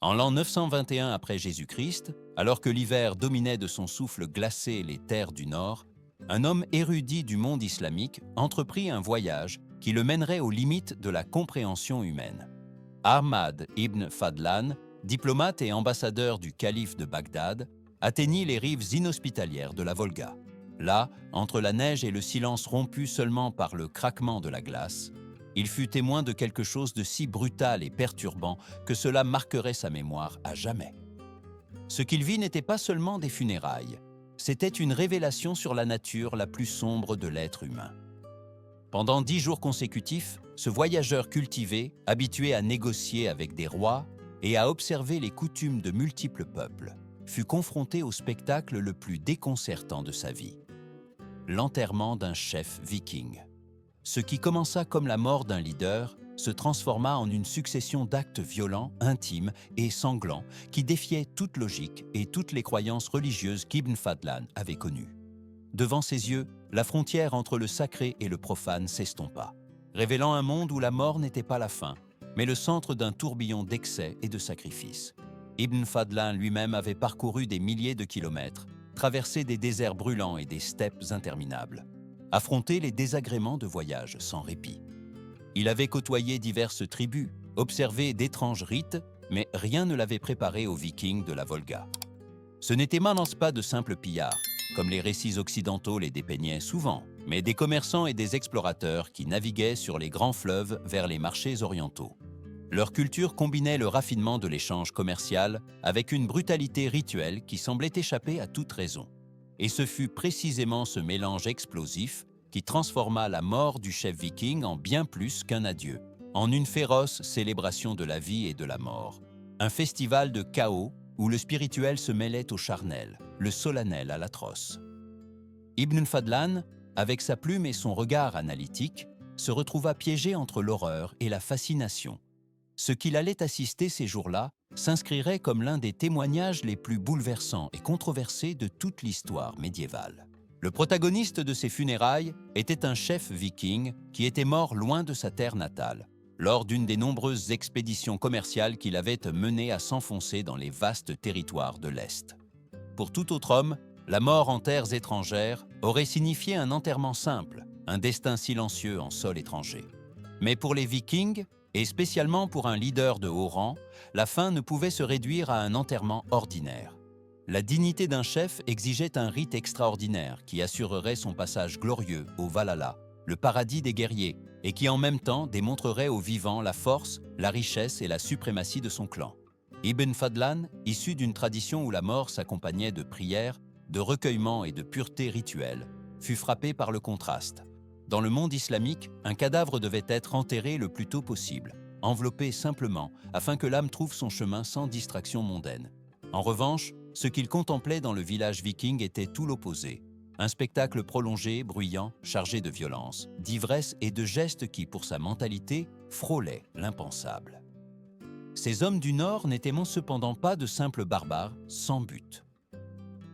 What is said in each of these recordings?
En l'an 921 après Jésus-Christ, alors que l'hiver dominait de son souffle glacé les terres du Nord, un homme érudit du monde islamique entreprit un voyage qui le mènerait aux limites de la compréhension humaine. Ahmad ibn Fadlan, diplomate et ambassadeur du calife de Bagdad, atteignit les rives inhospitalières de la Volga. Là, entre la neige et le silence rompu seulement par le craquement de la glace, il fut témoin de quelque chose de si brutal et perturbant que cela marquerait sa mémoire à jamais. Ce qu'il vit n'était pas seulement des funérailles, c'était une révélation sur la nature la plus sombre de l'être humain. Pendant 10 jours consécutifs, ce voyageur cultivé, habitué à négocier avec des rois et à observer les coutumes de multiples peuples, fut confronté au spectacle le plus déconcertant de sa vie. L'enterrement d'un chef viking. Ce qui commença comme la mort d'un leader se transforma en une succession d'actes violents, intimes et sanglants qui défiaient toute logique et toutes les croyances religieuses qu'Ibn Fadlan avait connues. Devant ses yeux, la frontière entre le sacré et le profane s'estompa, révélant un monde où la mort n'était pas la fin, mais le centre d'un tourbillon d'excès et de sacrifices. Ibn Fadlan lui-même avait parcouru des milliers de kilomètres, traversé des déserts brûlants et des steppes interminables, affronté les désagréments de voyage sans répit. Il avait côtoyé diverses tribus, observé d'étranges rites, mais rien ne l'avait préparé aux Vikings de la Volga. Ce n'étaient maintenant pas de simples pillards, comme les récits occidentaux les dépeignaient souvent, mais des commerçants et des explorateurs qui naviguaient sur les grands fleuves vers les marchés orientaux. Leur culture combinait le raffinement de l'échange commercial avec une brutalité rituelle qui semblait échapper à toute raison. Et ce fut précisément ce mélange explosif qui transforma la mort du chef viking en bien plus qu'un adieu, en une féroce célébration de la vie et de la mort. Un festival de chaos où le spirituel se mêlait au charnel, le solennel à l'atroce. Ibn Fadlan, avec sa plume et son regard analytique, se retrouva piégé entre l'horreur et la fascination. Ce qu'il allait assister ces jours-là s'inscrirait comme l'un des témoignages les plus bouleversants et controversés de toute l'histoire médiévale. Le protagoniste de ces funérailles était un chef viking qui était mort loin de sa terre natale, lors d'une des nombreuses expéditions commerciales qu'il avait menées à s'enfoncer dans les vastes territoires de l'Est. Pour tout autre homme, la mort en terres étrangères aurait signifié un enterrement simple, un destin silencieux en sol étranger. Mais pour les Vikings, et spécialement pour un leader de haut rang, la fin ne pouvait se réduire à un enterrement ordinaire. La dignité d'un chef exigeait un rite extraordinaire qui assurerait son passage glorieux au Valhalla, le paradis des guerriers, et qui en même temps démontrerait aux vivants la force, la richesse et la suprématie de son clan. Ibn Fadlan, issu d'une tradition où la mort s'accompagnait de prières, de recueillements et de pureté rituelle, fut frappé par le contraste. Dans le monde islamique, un cadavre devait être enterré le plus tôt possible, enveloppé simplement, afin que l'âme trouve son chemin sans distraction mondaine. En revanche, ce qu'il contemplait dans le village viking était tout l'opposé. Un spectacle prolongé, bruyant, chargé de violence, d'ivresse et de gestes qui, pour sa mentalité, frôlaient l'impensable. Ces hommes du Nord n'étaient cependant pas de simples barbares sans but.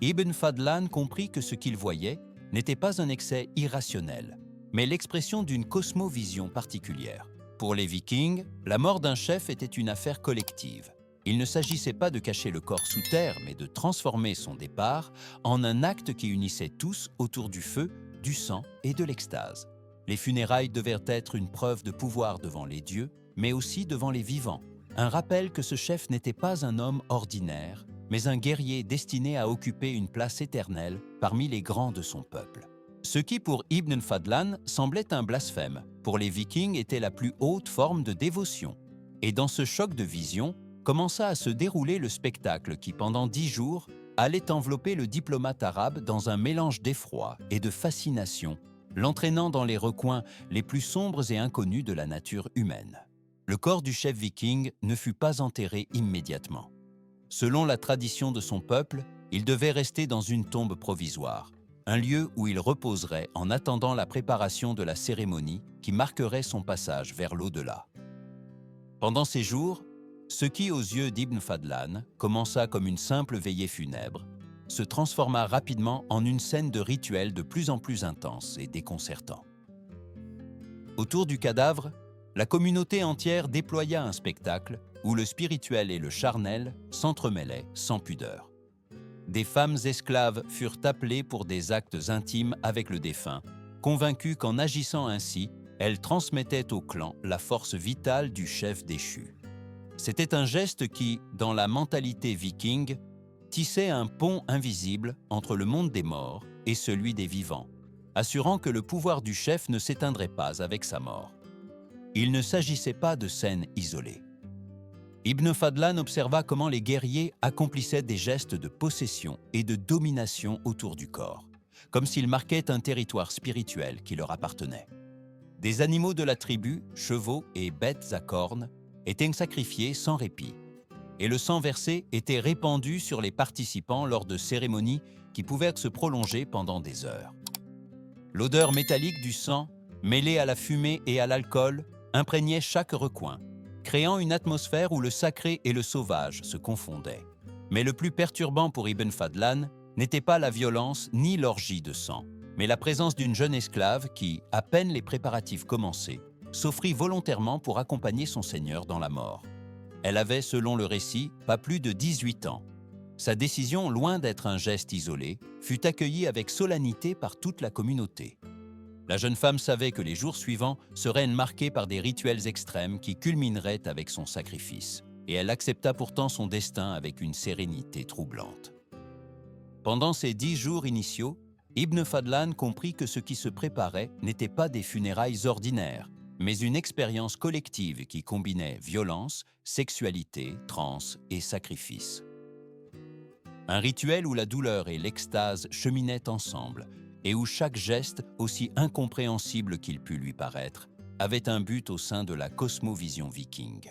Ibn Fadlan comprit que ce qu'il voyait n'était pas un excès irrationnel, mais l'expression d'une cosmovision particulière. Pour les Vikings, la mort d'un chef était une affaire collective. Il ne s'agissait pas de cacher le corps sous terre, mais de transformer son départ en un acte qui unissait tous autour du feu, du sang et de l'extase. Les funérailles devaient être une preuve de pouvoir devant les dieux, mais aussi devant les vivants. Un rappel que ce chef n'était pas un homme ordinaire, mais un guerrier destiné à occuper une place éternelle parmi les grands de son peuple. Ce qui, pour Ibn Fadlan, semblait un blasphème, pour les Vikings était la plus haute forme de dévotion. Et dans ce choc de vision, commença à se dérouler le spectacle qui, pendant 10 jours, allait envelopper le diplomate arabe dans un mélange d'effroi et de fascination, l'entraînant dans les recoins les plus sombres et inconnus de la nature humaine. Le corps du chef viking ne fut pas enterré immédiatement. Selon la tradition de son peuple, il devait rester dans une tombe provisoire, un lieu où il reposerait en attendant la préparation de la cérémonie qui marquerait son passage vers l'au-delà. Pendant ces jours, ce qui, aux yeux d'Ibn Fadlan, commença comme une simple veillée funèbre, se transforma rapidement en une scène de rituel de plus en plus intense et déconcertant. Autour du cadavre, la communauté entière déploya un spectacle où le spirituel et le charnel s'entremêlaient sans pudeur. Des femmes esclaves furent appelées pour des actes intimes avec le défunt, convaincues qu'en agissant ainsi, elles transmettaient au clan la force vitale du chef déchu. C'était un geste qui, dans la mentalité viking, tissait un pont invisible entre le monde des morts et celui des vivants, assurant que le pouvoir du chef ne s'éteindrait pas avec sa mort. Il ne s'agissait pas de scènes isolées. Ibn Fadlan observa comment les guerriers accomplissaient des gestes de possession et de domination autour du corps, comme s'ils marquaient un territoire spirituel qui leur appartenait. Des animaux de la tribu, chevaux et bêtes à cornes, étaient sacrifiés sans répit, et le sang versé était répandu sur les participants lors de cérémonies qui pouvaient se prolonger pendant des heures. L'odeur métallique du sang, mêlée à la fumée et à l'alcool, imprégnait chaque recoin, créant une atmosphère où le sacré et le sauvage se confondaient. Mais le plus perturbant pour Ibn Fadlan n'était pas la violence ni l'orgie de sang, mais la présence d'une jeune esclave qui, à peine les préparatifs commencés, s'offrit volontairement pour accompagner son seigneur dans la mort. Elle avait, selon le récit, pas plus de 18 ans. Sa décision, loin d'être un geste isolé, fut accueillie avec solennité par toute la communauté. La jeune femme savait que les jours suivants seraient marqués par des rituels extrêmes qui culmineraient avec son sacrifice, et elle accepta pourtant son destin avec une sérénité troublante. Pendant ces 10 jours initiaux, Ibn Fadlan comprit que ce qui se préparait n'était pas des funérailles ordinaires, mais une expérience collective qui combinait violence, sexualité, transe et sacrifice. Un rituel où la douleur et l'extase cheminaient ensemble, et où chaque geste, aussi incompréhensible qu'il pût lui paraître, avait un but au sein de la cosmovision viking.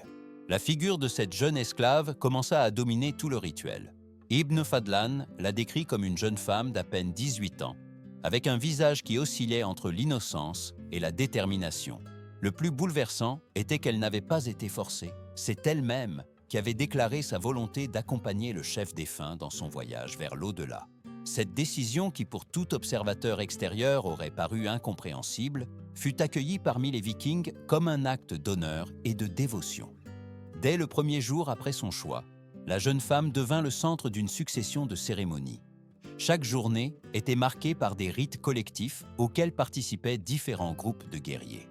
La figure de cette jeune esclave commença à dominer tout le rituel. Ibn Fadlan la décrit comme une jeune femme d'à peine 18 ans, avec un visage qui oscillait entre l'innocence et la détermination. Le plus bouleversant était qu'elle n'avait pas été forcée. C'est elle-même qui avait déclaré sa volonté d'accompagner le chef défunt dans son voyage vers l'au-delà. Cette décision, qui pour tout observateur extérieur aurait paru incompréhensible, fut accueillie parmi les Vikings comme un acte d'honneur et de dévotion. Dès le premier jour après son choix, la jeune femme devint le centre d'une succession de cérémonies. Chaque journée était marquée par des rites collectifs auxquels participaient différents groupes de guerriers.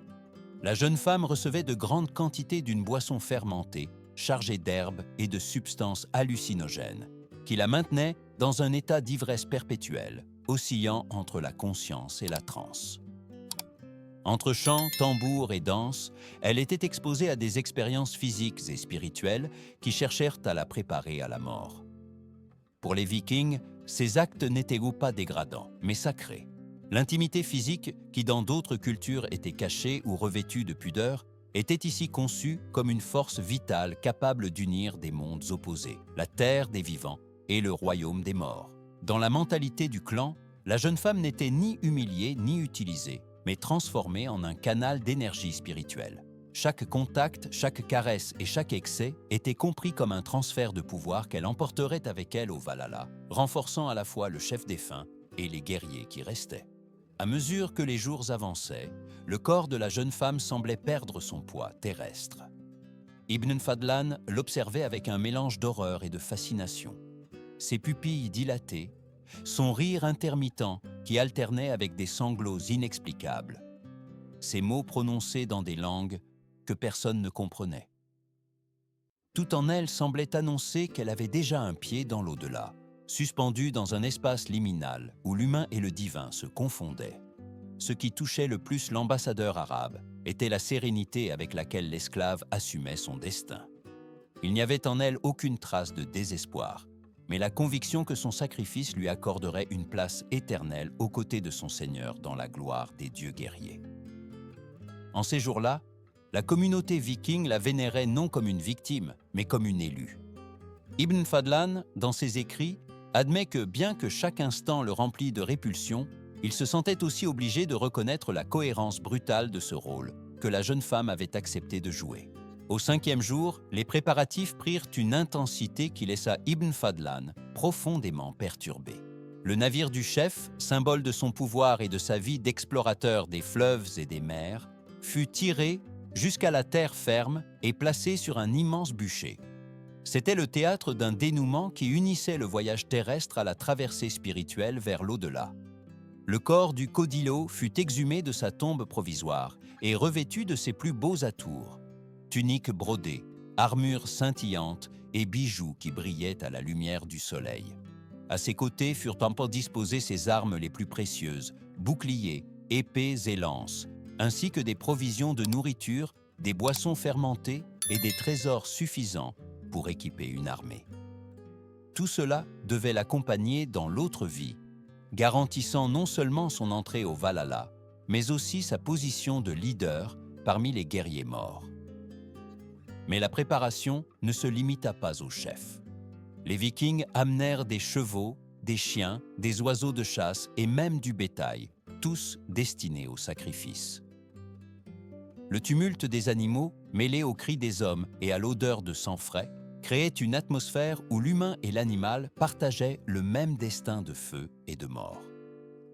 La jeune femme recevait de grandes quantités d'une boisson fermentée, chargée d'herbes et de substances hallucinogènes, qui la maintenaient dans un état d'ivresse perpétuelle, oscillant entre la conscience et la transe. Entre chants, tambours et danses, elle était exposée à des expériences physiques et spirituelles qui cherchèrent à la préparer à la mort. Pour les Vikings, ces actes n'étaient pas dégradants, mais sacrés. L'intimité physique, qui dans d'autres cultures était cachée ou revêtue de pudeur, était ici conçue comme une force vitale capable d'unir des mondes opposés, la terre des vivants et le royaume des morts. Dans la mentalité du clan, la jeune femme n'était ni humiliée ni utilisée, mais transformée en un canal d'énergie spirituelle. Chaque contact, chaque caresse et chaque excès était compris comme un transfert de pouvoir qu'elle emporterait avec elle au Valhalla, renforçant à la fois le chef défunt et les guerriers qui restaient. À mesure que les jours avançaient, le corps de la jeune femme semblait perdre son poids terrestre. Ibn Fadlan l'observait avec un mélange d'horreur et de fascination. Ses pupilles dilatées, son rire intermittent qui alternait avec des sanglots inexplicables, ses mots prononcés dans des langues que personne ne comprenait. Tout en elle semblait annoncer qu'elle avait déjà un pied dans l'au-delà, suspendu dans un espace liminal où l'humain et le divin se confondaient. Ce qui touchait le plus l'ambassadeur arabe était la sérénité avec laquelle l'esclave assumait son destin. Il n'y avait en elle aucune trace de désespoir, mais la conviction que son sacrifice lui accorderait une place éternelle aux côtés de son Seigneur dans la gloire des dieux guerriers. En ces jours-là, la communauté viking la vénérait non comme une victime, mais comme une élue. Ibn Fadlan, dans ses écrits, admet que bien que chaque instant le remplit de répulsion, il se sentait aussi obligé de reconnaître la cohérence brutale de ce rôle que la jeune femme avait accepté de jouer. Au 5e jour, les préparatifs prirent une intensité qui laissa Ibn Fadlan profondément perturbé. Le navire du chef, symbole de son pouvoir et de sa vie d'explorateur des fleuves et des mers, fut tiré jusqu'à la terre ferme et placée sur un immense bûcher. C'était le théâtre d'un dénouement qui unissait le voyage terrestre à la traversée spirituelle vers l'au-delà. Le corps du Kodilo fut exhumé de sa tombe provisoire et revêtu de ses plus beaux atours. Tunique brodée, armure scintillante et bijoux qui brillaient à la lumière du soleil. À ses côtés furent encore disposées ses armes les plus précieuses, boucliers, épées et lances, ainsi que des provisions de nourriture, des boissons fermentées et des trésors suffisants pour équiper une armée. Tout cela devait l'accompagner dans l'autre vie, garantissant non seulement son entrée au Valhalla, mais aussi sa position de leader parmi les guerriers morts. Mais la préparation ne se limita pas aux chefs. Les Vikings amenèrent des chevaux, des chiens, des oiseaux de chasse et même du bétail, tous destinés au sacrifice. Le tumulte des animaux, mêlé aux cris des hommes et à l'odeur de sang frais, créait une atmosphère où l'humain et l'animal partageaient le même destin de feu et de mort.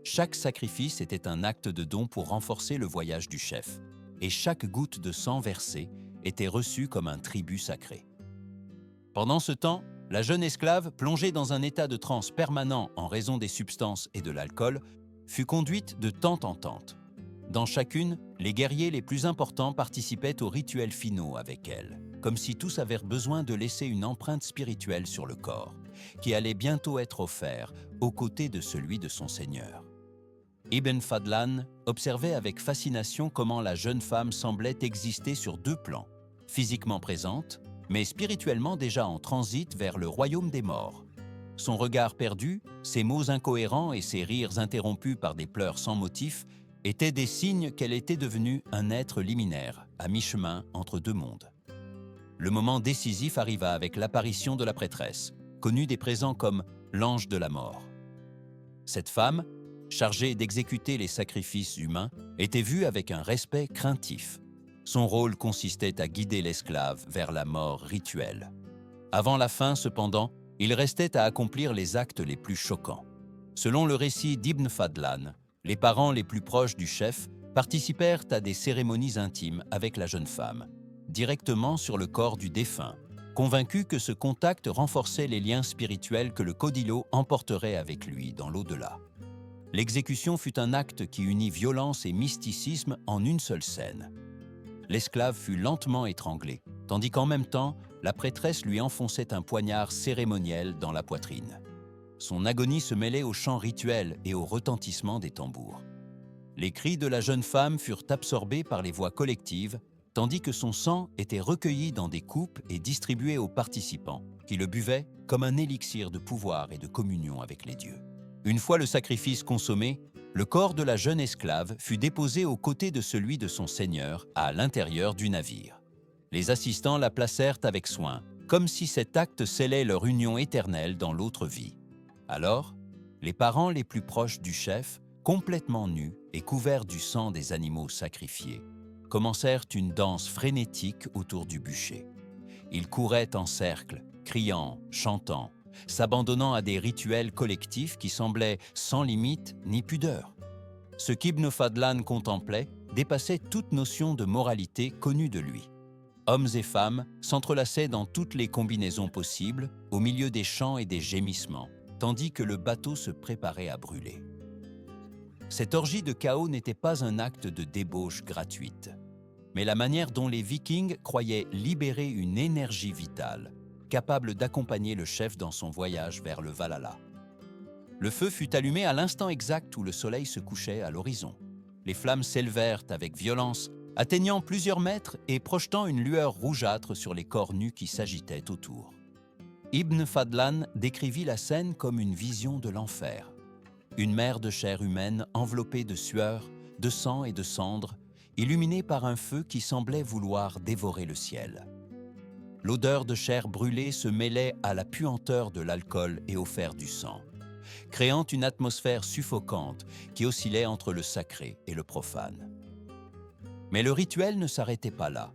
Chaque sacrifice était un acte de don pour renforcer le voyage du chef, et chaque goutte de sang versée était reçue comme un tribut sacré. Pendant ce temps, la jeune esclave, plongée dans un état de transe permanent en raison des substances et de l'alcool, fut conduite de tente en tente. Dans chacune, les guerriers les plus importants participaient aux rituels finaux avec elle, comme si tous avaient besoin de laisser une empreinte spirituelle sur le corps, qui allait bientôt être offert aux côtés de celui de son seigneur. Ibn Fadlan observait avec fascination comment la jeune femme semblait exister sur deux plans, physiquement présente, mais spirituellement déjà en transit vers le royaume des morts. Son regard perdu, ses mots incohérents et ses rires interrompus par des pleurs sans motif étaient des signes qu'elle était devenue un être liminaire, à mi-chemin entre deux mondes. Le moment décisif arriva avec l'apparition de la prêtresse, connue des présents comme l'ange de la mort. Cette femme, chargée d'exécuter les sacrifices humains, était vue avec un respect craintif. Son rôle consistait à guider l'esclave vers la mort rituelle. Avant la fin, cependant, il restait à accomplir les actes les plus choquants. Selon le récit d'Ibn Fadlan, les parents les plus proches du chef participèrent à des cérémonies intimes avec la jeune femme, directement sur le corps du défunt, convaincus que ce contact renforçait les liens spirituels que le Kodilo emporterait avec lui dans l'au-delà. L'exécution fut un acte qui unit violence et mysticisme en une seule scène. L'esclave fut lentement étranglé, tandis qu'en même temps, la prêtresse lui enfonçait un poignard cérémoniel dans la poitrine. Son agonie se mêlait aux chants rituels et au retentissement des tambours. Les cris de la jeune femme furent absorbés par les voix collectives, tandis que son sang était recueilli dans des coupes et distribué aux participants, qui le buvaient comme un élixir de pouvoir et de communion avec les dieux. Une fois le sacrifice consommé, le corps de la jeune esclave fut déposé aux côtés de celui de son seigneur à l'intérieur du navire. Les assistants la placèrent avec soin, comme si cet acte scellait leur union éternelle dans l'autre vie. Alors, les parents les plus proches du chef, complètement nus et couverts du sang des animaux sacrifiés, commencèrent une danse frénétique autour du bûcher. Ils couraient en cercle, criant, chantant, s'abandonnant à des rituels collectifs qui semblaient sans limite ni pudeur. Ce qu'Ibn Fadlan contemplait dépassait toute notion de moralité connue de lui. Hommes et femmes s'entrelaçaient dans toutes les combinaisons possibles, au milieu des chants et des gémissements, tandis que le bateau se préparait à brûler. Cette orgie de chaos n'était pas un acte de débauche gratuite, mais la manière dont les Vikings croyaient libérer une énergie vitale, capable d'accompagner le chef dans son voyage vers le Valhalla. Le feu fut allumé à l'instant exact où le soleil se couchait à l'horizon. Les flammes s'élevèrent avec violence, atteignant plusieurs mètres et projetant une lueur rougeâtre sur les corps nus qui s'agitaient autour. Ibn Fadlan décrivit la scène comme une vision de l'enfer. Une mer de chair humaine enveloppée de sueur, de sang et de cendres, illuminée par un feu qui semblait vouloir dévorer le ciel. L'odeur de chair brûlée se mêlait à la puanteur de l'alcool et au fer du sang, créant une atmosphère suffocante qui oscillait entre le sacré et le profane. Mais le rituel ne s'arrêtait pas là.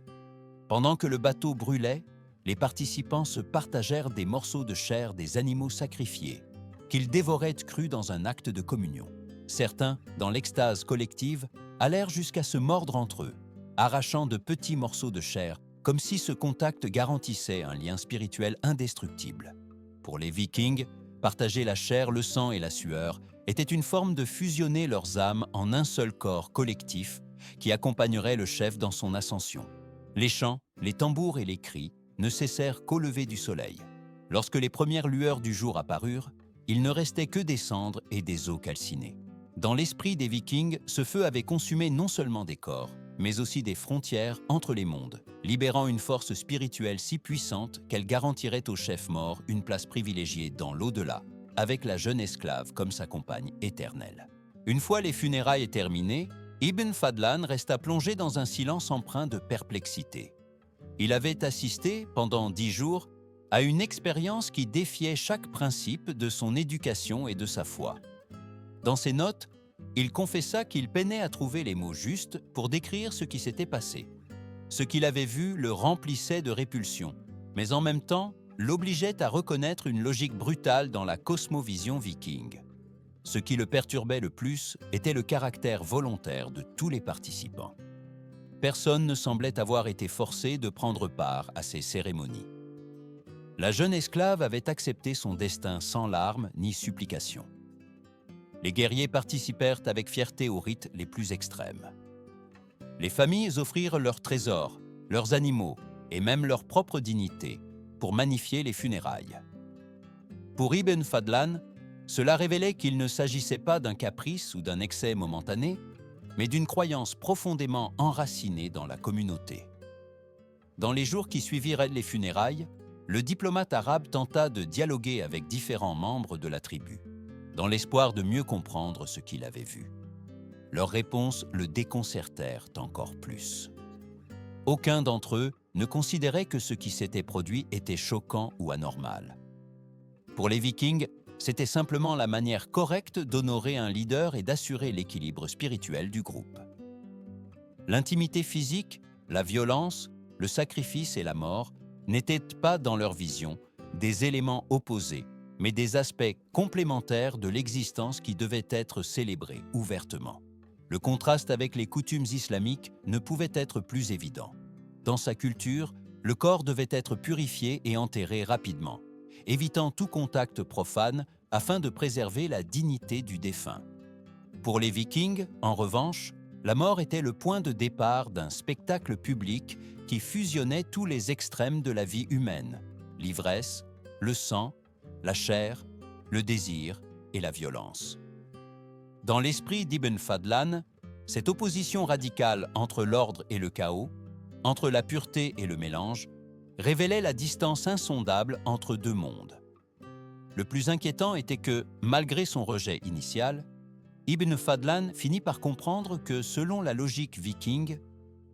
Pendant que le bateau brûlait, les participants se partagèrent des morceaux de chair des animaux sacrifiés, qu'ils dévoraient crus dans un acte de communion. Certains, dans l'extase collective, allèrent jusqu'à se mordre entre eux. arrachant de petits morceaux de chair, comme si ce contact garantissait un lien spirituel indestructible. Pour les Vikings, partager la chair, le sang et la sueur était une forme de fusionner leurs âmes en un seul corps collectif qui accompagnerait le chef dans son ascension. Les chants, les tambours et les cris ne cessèrent qu'au lever du soleil. Lorsque les premières lueurs du jour apparurent, il ne restait que des cendres et des os calcinés. Dans l'esprit des Vikings, ce feu avait consumé non seulement des corps, mais aussi des frontières entre les mondes, libérant une force spirituelle si puissante qu'elle garantirait au chef mort une place privilégiée dans l'au-delà, avec la jeune esclave comme sa compagne éternelle. Une fois les funérailles terminées, Ibn Fadlan resta plongé dans un silence empreint de perplexité. Il avait assisté, pendant 10 jours, à une expérience qui défiait chaque principe de son éducation et de sa foi. Dans ses notes, il confessa qu'il peinait à trouver les mots justes pour décrire ce qui s'était passé. Ce qu'il avait vu le remplissait de répulsion, mais en même temps l'obligeait à reconnaître une logique brutale dans la cosmovision viking. Ce qui le perturbait le plus était le caractère volontaire de tous les participants. Personne ne semblait avoir été forcé de prendre part à ces cérémonies. La jeune esclave avait accepté son destin sans larmes ni supplications. Les guerriers participèrent avec fierté aux rites les plus extrêmes. Les familles offrirent leurs trésors, leurs animaux et même leur propre dignité pour magnifier les funérailles. Pour Ibn Fadlan, cela révélait qu'il ne s'agissait pas d'un caprice ou d'un excès momentané, mais d'une croyance profondément enracinée dans la communauté. Dans les jours qui suivirent les funérailles, le diplomate arabe tenta de dialoguer avec différents membres de la tribu, dans l'espoir de mieux comprendre ce qu'il avait vu. Leurs réponses le déconcertèrent encore plus. Aucun d'entre eux ne considérait que ce qui s'était produit était choquant ou anormal. Pour les Vikings, c'était simplement la manière correcte d'honorer un leader et d'assurer l'équilibre spirituel du groupe. L'intimité physique, la violence, le sacrifice et la mort n'étaient pas dans leur vision des éléments opposés, mais des aspects complémentaires de l'existence qui devaient être célébrés ouvertement. Le contraste avec les coutumes islamiques ne pouvait être plus évident. Dans sa culture, le corps devait être purifié et enterré rapidement, évitant tout contact profane afin de préserver la dignité du défunt. Pour les Vikings, en revanche, la mort était le point de départ d'un spectacle public qui fusionnait tous les extrêmes de la vie humaine, l'ivresse, le sang, la chair, le désir et la violence. Dans l'esprit d'Ibn Fadlan, cette opposition radicale entre l'ordre et le chaos, entre la pureté et le mélange, révélait la distance insondable entre deux mondes. Le plus inquiétant était que, malgré son rejet initial, Ibn Fadlan finit par comprendre que, selon la logique viking,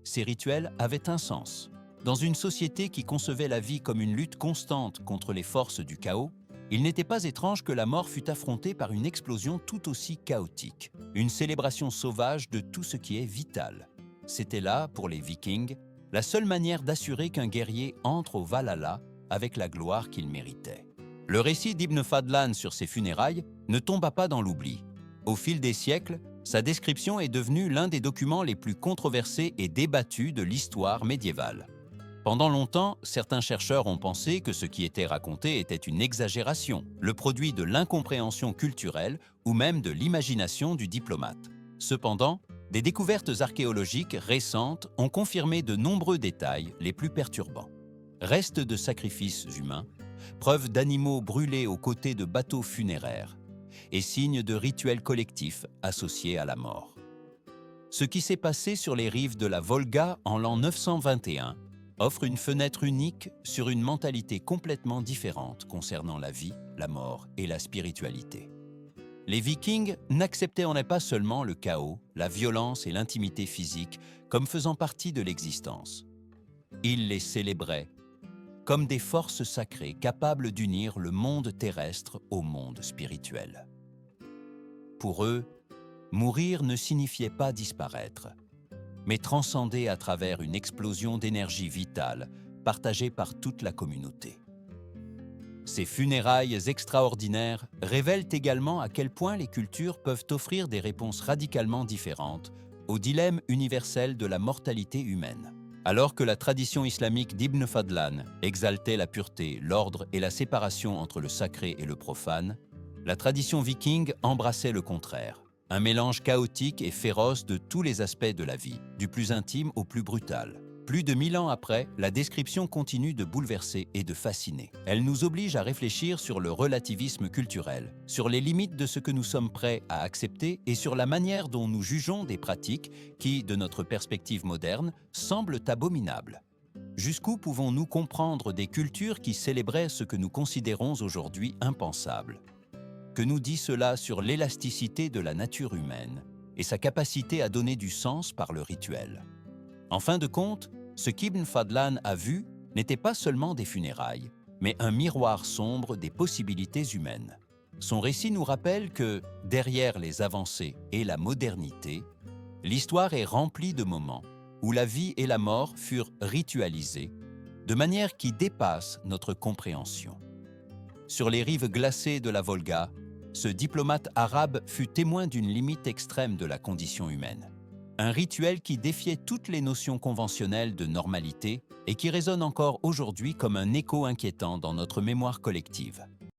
ces rituels avaient un sens. Dans une société qui concevait la vie comme une lutte constante contre les forces du chaos, il n'était pas étrange que la mort fût affrontée par une explosion tout aussi chaotique, une célébration sauvage de tout ce qui est vital. C'était là, pour les Vikings, la seule manière d'assurer qu'un guerrier entre au Valhalla avec la gloire qu'il méritait. Le récit d'Ibn Fadlan sur ses funérailles ne tomba pas dans l'oubli. Au fil des siècles, sa description est devenue l'un des documents les plus controversés et débattus de l'histoire médiévale. Pendant longtemps, certains chercheurs ont pensé que ce qui était raconté était une exagération, le produit de l'incompréhension culturelle ou même de l'imagination du diplomate. Cependant, des découvertes archéologiques récentes ont confirmé de nombreux détails les plus perturbants. Restes de sacrifices humains, preuves d'animaux brûlés aux côtés de bateaux funéraires et signes de rituels collectifs associés à la mort. Ce qui s'est passé sur les rives de la Volga en l'an 921 offre une fenêtre unique sur une mentalité complètement différente concernant la vie, la mort et la spiritualité. Les Vikings n'acceptaient pas seulement le chaos, la violence et l'intimité physique comme faisant partie de l'existence. Ils les célébraient comme des forces sacrées capables d'unir le monde terrestre au monde spirituel. Pour eux, mourir ne signifiait pas disparaître, mais transcender à travers une explosion d'énergie vitale partagée par toute la communauté. Ces funérailles extraordinaires révèlent également à quel point les cultures peuvent offrir des réponses radicalement différentes au dilemme universel de la mortalité humaine. Alors que la tradition islamique d'Ibn Fadlan exaltait la pureté, l'ordre et la séparation entre le sacré et le profane, la tradition viking embrassait le contraire, un mélange chaotique et féroce de tous les aspects de la vie, du plus intime au plus brutal. Plus de 1000 ans après, la description continue de bouleverser et de fasciner. Elle nous oblige à réfléchir sur le relativisme culturel, sur les limites de ce que nous sommes prêts à accepter et sur la manière dont nous jugeons des pratiques qui, de notre perspective moderne, semblent abominables. Jusqu'où pouvons-nous comprendre des cultures qui célébraient ce que nous considérons aujourd'hui impensable? Que nous dit cela sur l'élasticité de la nature humaine et sa capacité à donner du sens par le rituel? En fin de compte, ce qu'Ibn Fadlan a vu n'était pas seulement des funérailles, mais un miroir sombre des possibilités humaines. Son récit nous rappelle que, derrière les avancées et la modernité, l'histoire est remplie de moments où la vie et la mort furent ritualisées, de manière qui dépasse notre compréhension. Sur les rives glacées de la Volga, ce diplomate arabe fut témoin d'une limite extrême de la condition humaine. Un rituel qui défiait toutes les notions conventionnelles de normalité et qui résonne encore aujourd'hui comme un écho inquiétant dans notre mémoire collective.